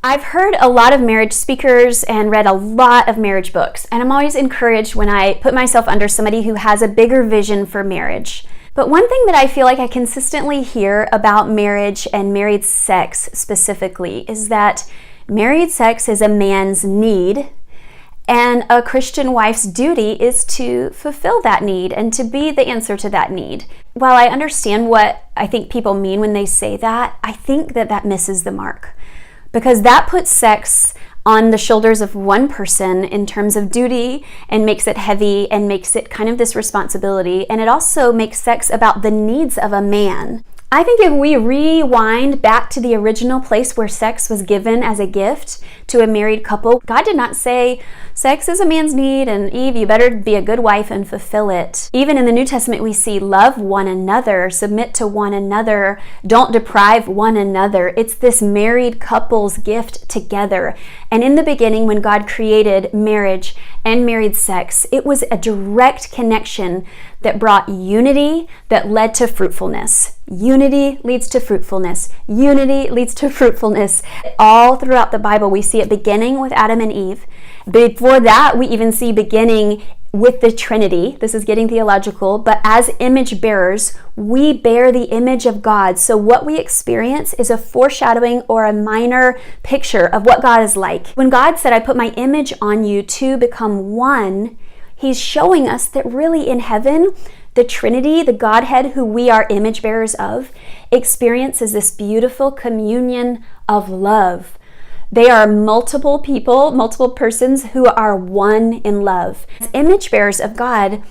I've heard a lot of marriage speakers and read a lot of marriage books, and I'm always encouraged when I put myself under somebody who has a bigger vision for marriage. But one thing that I feel like I consistently hear about marriage and married sex specifically is that married sex is a man's need, and a Christian wife's duty is to fulfill that need and to be the answer to that need. While I understand what I think people mean when they say that, I think that that misses the mark. Because that puts sex on the shoulders of one person in terms of duty and makes it heavy and makes it kind of this responsibility. And it also makes sex about the needs of a man. I think if we rewind back to the original place where sex was given as a gift to a married couple, God did not say, sex is a man's need, and Eve, you better be a good wife and fulfill it. Even in the New Testament, we see love one another, submit to one another, don't deprive one another. It's this married couple's gift together. And in the beginning, when God created marriage and married sex, it was a direct connection that brought unity that led to fruitfulness. Unity leads to fruitfulness. Unity leads to fruitfulness. All throughout the Bible, we see it beginning with Adam and Eve. Before that, we even see beginning with the Trinity. This is getting theological, but as image bearers, we bear the image of God. So what we experience is a foreshadowing or a minor picture of what God is like. When God said, I put my image on you to become one, He's showing us that really in heaven, the Trinity, the Godhead who we are image bearers of, experiences this beautiful communion of love. They are multiple people, multiple persons who are one in love. As image bearers of God,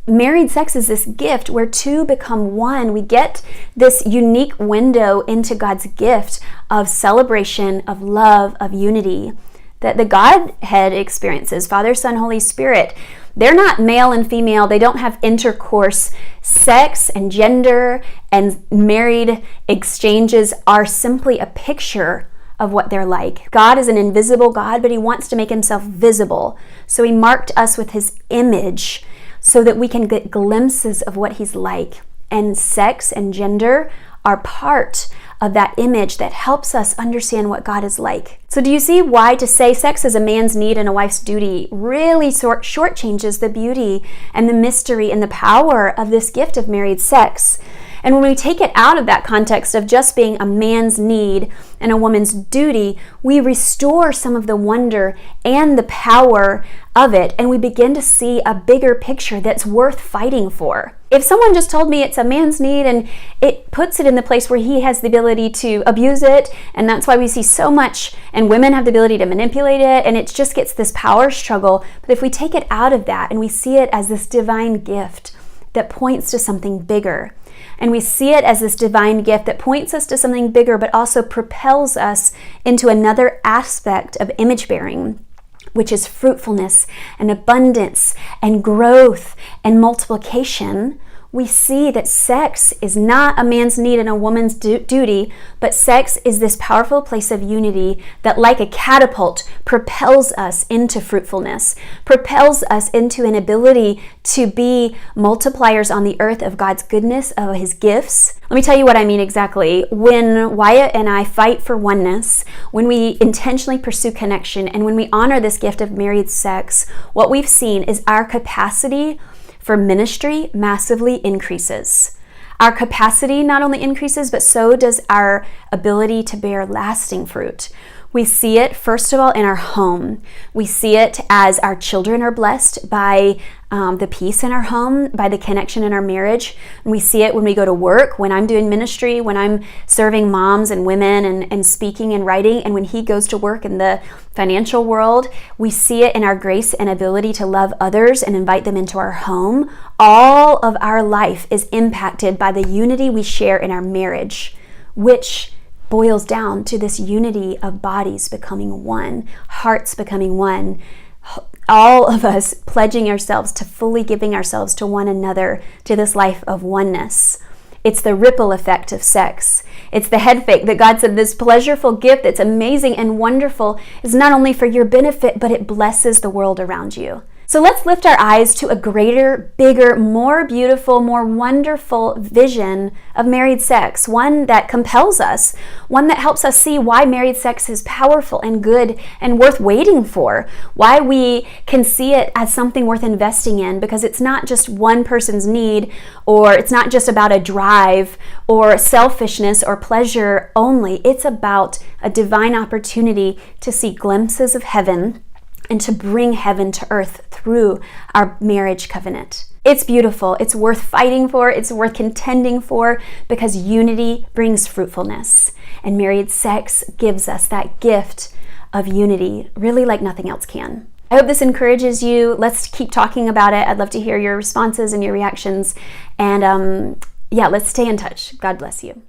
married sex is this gift where two become one. We get this unique window into God's gift of celebration, of love, of unity that the Godhead experiences, Father, Son, Holy Spirit. They're not male and female. They don't have intercourse. Sex and gender and married exchanges are simply a picture of what they're like. God is an invisible God, but He wants to make Himself visible. So He marked us with His image so that we can get glimpses of what He's like. And sex and gender are part of that image that helps us understand what God is like. So do you see why to say sex is a man's need and a wife's duty really shortchanges the beauty and the mystery and the power of this gift of married sex? And when we take it out of that context of just being a man's need and a woman's duty, we restore some of the wonder and the power of it, and we begin to see a bigger picture that's worth fighting for. If someone just told me it's a man's need and it puts it in the place where he has the ability to abuse it, and that's why we see so much, and women have the ability to manipulate it, and it just gets this power struggle. But if we take it out of that and we see it as this divine gift that points to something bigger, and we see it as this divine gift that points us to something bigger, but also propels us into another aspect of image bearing, which is fruitfulness and abundance and growth and multiplication, we see that sex is not a man's need and a woman's duty, but sex is this powerful place of unity that, like a catapult, propels us into fruitfulness, propels us into an ability to be multipliers on the earth of God's goodness, of His gifts. Let me tell you what I mean exactly. When Wyatt and I fight for oneness, when we intentionally pursue connection, and when we honor this gift of married sex, what we've seen is our capacity for ministry massively increases. Our capacity not only increases, but so does our ability to bear lasting fruit. We see it, first of all, in our home. We see it as our children are blessed by the peace in our home, by the connection in our marriage. And we see it when we go to work, when I'm doing ministry, when I'm serving moms and women and speaking and writing, and when he goes to work in the financial world. We see it in our grace and ability to love others and invite them into our home. All of our life is impacted by the unity we share in our marriage, which boils down to this unity of bodies becoming one, hearts becoming one, all of us pledging ourselves to fully giving ourselves to one another, to this life of oneness. It's the ripple effect of sex. It's the head fake that God said this pleasureful gift that's amazing and wonderful is not only for your benefit, but it blesses the world around you. So let's lift our eyes to a greater, bigger, more beautiful, more wonderful vision of married sex, one that compels us, one that helps us see why married sex is powerful and good and worth waiting for, why we can see it as something worth investing in, because it's not just one person's need, or it's not just about a drive or selfishness or pleasure only. It's about a divine opportunity to see glimpses of heaven and to bring heaven to earth through our marriage covenant. It's beautiful. It's worth fighting for. It's worth contending for, because unity brings fruitfulness. And married sex gives us that gift of unity, really like nothing else can. I hope this encourages you. Let's keep talking about it. I'd love to hear your responses and your reactions. And let's stay in touch. God bless you.